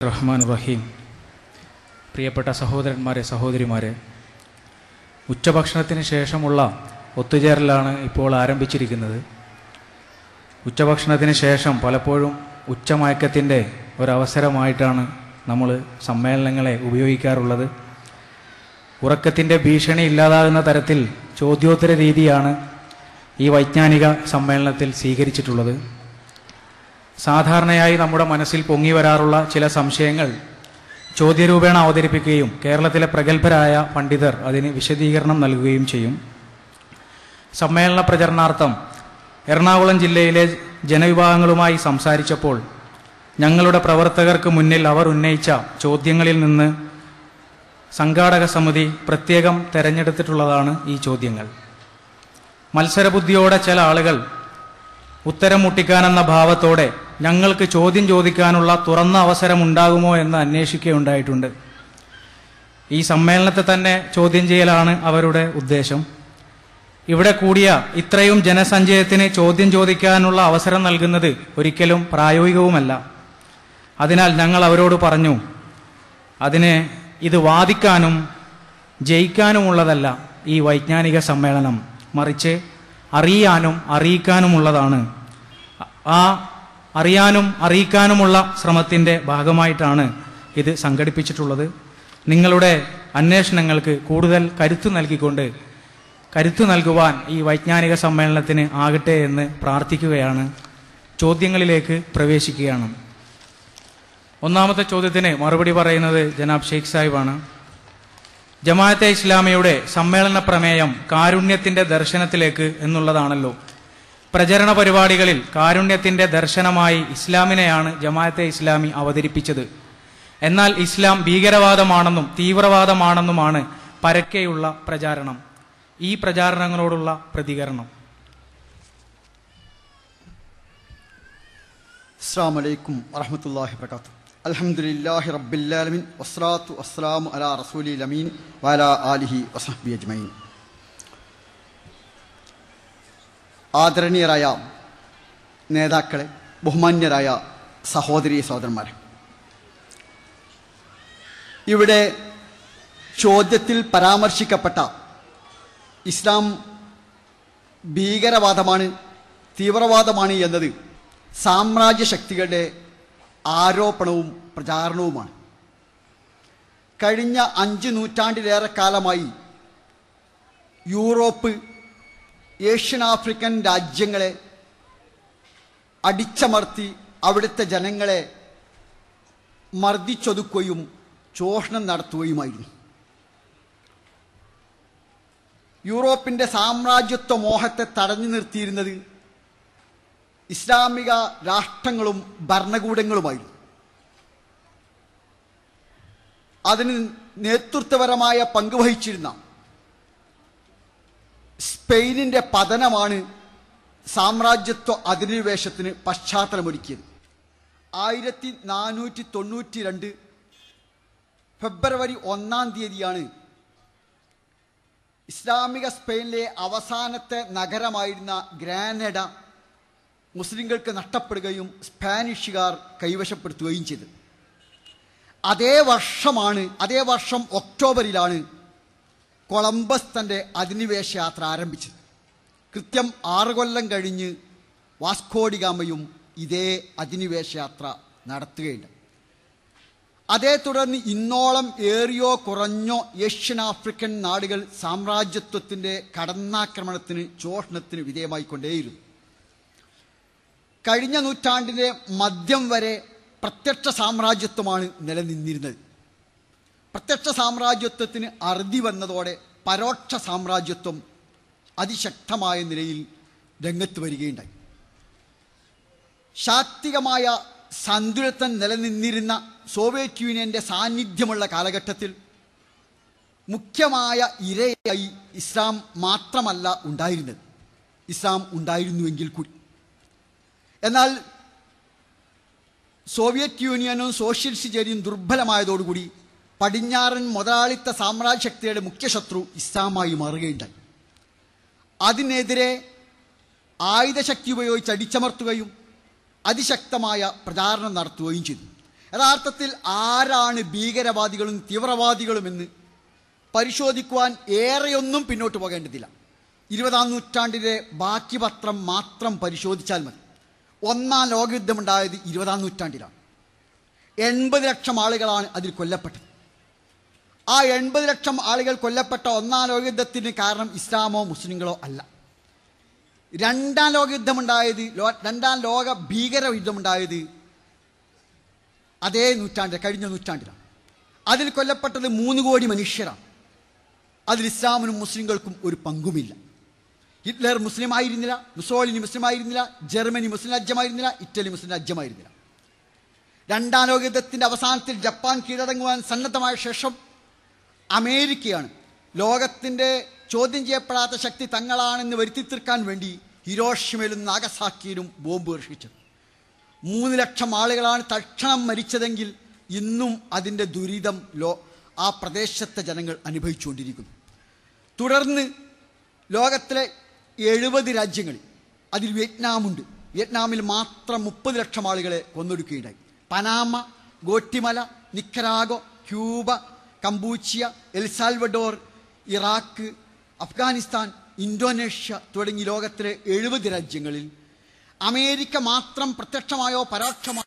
റഹ്മാൻ റഹീം. പ്രിയപ്പെട്ട സഹോദരന്മാരെ, സഹോദരിമാരെ, ഉച്ചഭക്ഷണത്തിന് ശേഷമുള്ള ഒത്തുചേരലാണ് ഇപ്പോൾ ആരംഭിച്ചിരിക്കുന്നത്. ഉച്ചഭക്ഷണത്തിന് ശേഷം പലപ്പോഴും ഉച്ചമയക്കത്തിൻ്റെ ഒരവസരമായിട്ടാണ് നമ്മൾ സമ്മേളനങ്ങളെ ഉപയോഗിക്കാറുള്ളത്. ഉറക്കത്തിൻ്റെ ഭീഷണി ഇല്ലാതാകുന്ന തരത്തിൽ ചോദ്യോത്തര രീതിയാണ് ഈ വൈജ്ഞാനിക സമ്മേളനത്തിൽ സ്വീകരിച്ചിട്ടുള്ളത്. സാധാരണയായി നമ്മുടെ മനസ്സിൽ പൊങ്ങി വരാറുള്ള ചില സംശയങ്ങൾ ചോദ്യരൂപേണ അവതരിപ്പിക്കുകയും കേരളത്തിലെ പ്രഗത്ഭരായ പണ്ഡിതർ അതിന് വിശദീകരണം നൽകുകയും ചെയ്യും. സമ്മേളന പ്രചരണാർത്ഥം എറണാകുളം ജില്ലയിലെ ജനവിഭാഗങ്ങളുമായി സംസാരിച്ചപ്പോൾ ഞങ്ങളുടെ പ്രവർത്തകർക്ക് മുന്നിൽ അവർ ഉന്നയിച്ച ചോദ്യങ്ങളിൽ നിന്ന് സംഘാടക സമിതി പ്രത്യേകം തെരഞ്ഞെടുത്തിട്ടുള്ളതാണ് ഈ ചോദ്യങ്ങൾ. മത്സരബുദ്ധിയോടെ ചില ആളുകൾ ഉത്തരം മുട്ടിക്കാനെന്ന ഭാവത്തോടെ ഞങ്ങൾക്ക് ചോദ്യം ചോദിക്കാനുള്ള തുറന്ന അവസരം ഉണ്ടാകുമോ എന്ന് അന്വേഷിക്കുകയുണ്ടായിട്ടുണ്ട്. ഈ സമ്മേളനത്തെ തന്നെ ചോദ്യം ചെയ്യലാണ് അവരുടെ ഉദ്ദേശം. ഇവിടെ കൂടിയ ഇത്രയും ജനസഞ്ചയത്തിന് ചോദ്യം ചോദിക്കാനുള്ള അവസരം നൽകുന്നത് ഒരിക്കലും പ്രായോഗികവുമല്ല. അതിനാൽ ഞങ്ങൾ അവരോട് പറഞ്ഞു, ഇത് വാദിക്കാനും ജയിക്കാനുമുള്ളതല്ല ഈ വൈജ്ഞാനിക സമ്മേളനം, മറിച്ച് അറിയാനും അറിയിക്കാനുമുള്ളതാണ്. ആ അറിയാനും അറിയിക്കാനുമുള്ള ശ്രമത്തിൻ്റെ ഭാഗമായിട്ടാണ് ഇത് സംഘടിപ്പിച്ചിട്ടുള്ളത്. നിങ്ങളുടെ അന്വേഷണങ്ങൾക്ക് കൂടുതൽ കരുത്തു നൽകുവാൻ ഈ വൈജ്ഞാനിക സമ്മേളനത്തിന് ആകട്ടെ എന്ന് പ്രാർത്ഥിക്കുകയാണ്. ചോദ്യങ്ങളിലേക്ക് പ്രവേശിക്കുകയാണ്. ഒന്നാമത്തെ ചോദ്യത്തിന് മറുപടി പറയുന്നത് ജനാബ് ഷെയ്ഖ് സാഹിബാണ്. ജമാഅത്തെ ഇസ്ലാമിയുടെ സമ്മേളന പ്രമേയം കാരുണ്യത്തിൻ്റെ ദർശനത്തിലേക്ക് എന്നുള്ളതാണല്ലോ. പ്രചരണ പരിപാടികളിൽ കാരുണ്യത്തിൻ്റെ ദർശനമായി ഇസ്ലാമിനെയാണ് ജമാഅത്തെ ഇസ്ലാമി അവതരിപ്പിച്ചത്. എന്നാൽ ഇസ്ലാം ഭീകരവാദമാണെന്നും തീവ്രവാദമാണെന്നുമാണ് പരക്കെയുള്ള പ്രചാരണം. ഈ പ്രചാരണങ്ങളോടുള്ള പ്രതികരണം. അസ്സലാമു അലൈക്കും വറഹ്മത്തുള്ളാഹി വബറകാതുഹു. അൽഹംദുലില്ലാഹി റബ്ബിൽ ആലമീൻ വസ്സലാത്തു വസ്സലാമു അലാ റസൂലിൽ അമീൻ വഅലാ ആലിഹി വസഹ്ബിഹി അജ്മഈൻ. ആദരണീയരായ നേതാക്കളെ, ബഹുമാന്യരായ സഹോദരീ സഹോദരന്മാരെ, ഇവിടെ ചോദ്യത്തിൽ പരാമർശിക്കപ്പെട്ട ഇസ്ലാം ഭീകരവാദമാണ്, തീവ്രവാദമാണ് എന്നത് സാമ്രാജ്യ ശക്തികളുടെ ആരോപണവും പ്രചാരണവുമാണ്. കഴിഞ്ഞ 5 നൂറ്റാണ്ടിലേറെ കാലമായി യൂറോപ്പ് ഏഷ്യൻ ആഫ്രിക്കൻ രാജ്യങ്ങളെ അടിച്ചമർത്തി അവിടുത്തെ ജനങ്ങളെ മർദ്ദിച്ചൊതുക്കുകയും ചൂഷണം നടത്തുകയുമായിരുന്നു. യൂറോപ്പിൻ്റെ സാമ്രാജ്യത്വ മോഹത്തെ തടഞ്ഞു നിർത്തിയിരുന്നത് ഇസ്ലാമിക രാഷ്ട്രങ്ങളും ഭരണകൂടങ്ങളുമായിരുന്നു. അതിന് നേതൃത്വപരമായ പങ്കുവഹിച്ചിരുന്ന സ്പെയിനിൻ്റെ പതനമാണ് സാമ്രാജ്യത്വ അധിനിവേശത്തിന് പശ്ചാത്തലമൊരുക്കിയത്. 1492 ഫെബ്രുവരി 1-ാം തീയതിയാണ് ഇസ്ലാമിക സ്പെയിനിലെ അവസാനത്തെ നഗരമായിരുന്ന ഗ്രാനഡ മുസ്ലിങ്ങൾക്ക് നഷ്ടപ്പെടുകയും സ്പാനിഷുകാർ കൈവശപ്പെടുത്തുകയും ചെയ്തു. അതേ വർഷം ഒക്ടോബറിലാണ് കൊളംബസ് തൻ്റെ അധിനിവേശ യാത്ര ആരംഭിച്ചത്. കൃത്യം 6 കൊല്ലം കഴിഞ്ഞ് വാസ്കോഡിഗാമയും ഇതേ അധിനിവേശ യാത്ര നടത്തുകയുണ്ട്. അതേ തുടർന്ന് ഇന്നോളം ഏറിയോ കുറഞ്ഞോ ഏഷ്യൻ ആഫ്രിക്കൻ നാടുകൾ സാമ്രാജ്യത്വത്തിൻ്റെ കടന്നാക്രമണത്തിന്, ചൂഷണത്തിന് വിധേയമായിക്കൊണ്ടേയിരുന്നു. കഴിഞ്ഞ നൂറ്റാണ്ടിൻ്റെ മധ്യം വരെ പ്രത്യക്ഷ സാമ്രാജ്യത്വമാണ് നിലനിന്നിരുന്നത്. പ്രത്യക്ഷ സാമ്രാജ്യത്വത്തിന് അറുതി വന്നതോടെ പരോക്ഷ സാമ്രാജ്യത്വം അതിശക്തമായ നിലയിൽ രംഗത്ത് വരികയുണ്ടായി. ശാക്തികമായ സന്തുലിതം നിലനിന്നിരുന്ന സോവിയറ്റ് യൂണിയൻ്റെ സാന്നിധ്യമുള്ള കാലഘട്ടത്തിൽ മുഖ്യമായ ഇരയായി ഇസ്ലാം മാത്രമല്ല ഉണ്ടായിരുന്നത്, ഇസ്ലാം ഉണ്ടായിരുന്നുവെങ്കിൽ കൂടി. എന്നാൽ സോവിയറ്റ് യൂണിയനും സോഷ്യലിസ്റ്റ് ചേരിയും ദുർബലമായതോടുകൂടി പടിഞ്ഞാറൻ മുതലാളിത്ത സാമ്രാജ്യശക്തിയുടെ മുഖ്യശത്രു ഇസ്ലാമായി മാറുകയുണ്ടായി. അതിനെതിരെ ആയുധശക്തി ഉപയോഗിച്ച് അടിച്ചമർത്തുകയും അതിശക്തമായ പ്രചാരണം നടത്തുകയും ചെയ്തു. യഥാർത്ഥത്തിൽ ആരാണ് ഭീകരവാദികളും തീവ്രവാദികളുമെന്ന് പരിശോധിക്കുവാൻ ഏറെയൊന്നും പിന്നോട്ട് പോകേണ്ടതില്ല. 20-ാം നൂറ്റാണ്ടിലെ ബാക്കി പത്രം മാത്രം പരിശോധിച്ചാൽ മതി. ഒന്നാം ലോകയുദ്ധമുണ്ടായത് 20-ാം നൂറ്റാണ്ടിലാണ്. 80 ലക്ഷം ആളുകളാണ് അതിൽ കൊല്ലപ്പെട്ടത്. ആ 80 ലക്ഷം ആളുകൾ കൊല്ലപ്പെട്ട ഒന്നാം ലോകയുദ്ധത്തിന് കാരണം ഇസ്ലാമോ മുസ്ലിങ്ങളോ അല്ല. രണ്ടാം ലോകയുദ്ധമുണ്ടായത്, രണ്ടാം ലോക ഭീകര യുദ്ധമുണ്ടായത് അതേ നൂറ്റാണ്ട്, കഴിഞ്ഞ നൂറ്റാണ്ടിലാണ്. അതിൽ കൊല്ലപ്പെട്ടത് 3 കോടി മനുഷ്യരാണ്. അതിൽ ഇസ്ലാമിനും മുസ്ലിങ്ങൾക്കും ഒരു പങ്കുമില്ല. ഹിറ്റ്ലർ മുസ്ലിം ആയിരുന്നില്ല, മുസോളിനി മുസ്ലിം ആയിരുന്നില്ല, ജർമ്മനി മുസ്ലിം രാജ്യമായിരുന്നില്ല, ഇറ്റലി മുസ്ലിം രാജ്യമായിരുന്നില്ല. രണ്ടാം ലോകയുദ്ധത്തിൻ്റെ അവസാനത്തിൽ ജപ്പാൻ കീഴടങ്ങുവാൻ സന്നദ്ധമായ ശേഷം അമേരിക്കയാണ് ലോകത്തിൻ്റെ ചോദ്യം ചെയ്യപ്പെടാത്ത ശക്തി തങ്ങളാണെന്ന് വരുത്തി തീർക്കാൻ വേണ്ടി ഹിരോഷിമയിലും നാഗസാക്കിയിലും ബോംബ് വർഷിച്ചത്. 3 ലക്ഷം ആളുകളാണ് തൽക്ഷണം മരിച്ചതെങ്കിൽ ഇന്നും അതിൻ്റെ ദുരിതം ആ പ്രദേശത്തെ ജനങ്ങൾ അനുഭവിച്ചുകൊണ്ടിരിക്കുന്നു. തുടർന്ന് ലോകത്തിലെ 70 രാജ്യങ്ങളിൽ, അതിൽ വിയറ്റ്നാമുണ്ട്, വിയറ്റ്നാമിൽ മാത്രം 30 ലക്ഷം ആളുകളെ കൊന്നൊടുക്കുകയുണ്ടായി. Panama, Guatemala, Nicaragua, Cuba, Kampuchea, El Salvador, Iraq, Afghanistan, Indonesia തുടങ്ങി ലോകത്തിലെ 70 രാജ്യങ്ങളിൽ അമേരിക്ക മാത്രം പ്രത്യക്ഷമായോ പരോക്ഷമായോ